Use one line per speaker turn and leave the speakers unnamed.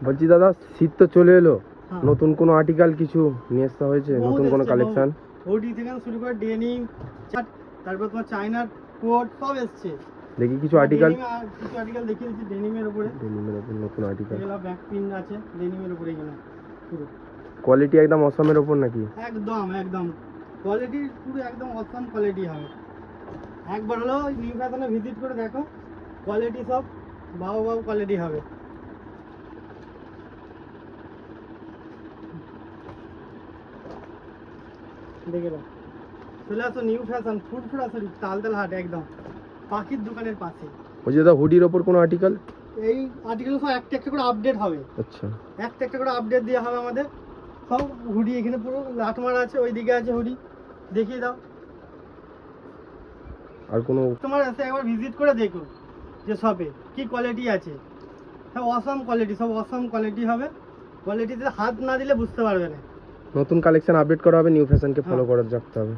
বলছি দাদা, শীত তো চলে এলো,
হ্যাঁ।
নতুন কোনো আর্টিকেল কিছু নিয়ে আসা হয়েছে? নতুন কোনো কালেকশন?
হুডি থেকে শুরু করে ডেনিম, তারপর তোমার চায়নার কোট সব এসছে।
দেখি কিছু আর্টিকেল।
কিছু আর্টিকেল দেখিয়ে দিচ্ছি ডেনিমের উপরে।
ডেনিমের উপর নতুন আর্টিকেল।
এগুলো ব্যাক প্রিন্ট আছে ডেনিমের উপরে, এগুলো পুরো
কোয়ালিটি একদম অসমের উপর নাকি?
একদম একদম কোয়ালিটি পুরো একদম অসম কোয়ালিটি হবে। একবার হলো নিউ ফ্যাশনে ভিজিট করে দেখো, কোয়ালিটি সব বাউ বাউ কোয়ালিটি হবে। দেখে দাও, চলে আসো নিউ ফ্যাশন ফুরফুরা সরি তালতলা হাট, একদম পাখির দোকানের পাশে।
বলছি দাদা, হুডির ওপর কোনো আর্টিকেল?
এই আর্টিকেল সব একটা একটা করে আপডেট হবে।
আচ্ছা,
একটা একটা করে আপডেট দেওয়া হবে আমাদের। সব হুডি এখানে পুরো লাট মারা আছে, ওইদিকে আছে হুডি, দেখিয়ে দাও।
আর কোনো?
তোমার এসে একবার ভিজিট করে দেখো যে শপে কি কোয়ালিটি আছে। সব অসম কোয়ালিটি, সব অসম কোয়ালিটি হবে। কোয়ালিটিতে হাত না দিলে বুঝতে পারবে না।
নতুন কালেকশন আপডেট করা হবে, নিউ ফ্যাশনকে ফলো করে রাখতে হবে।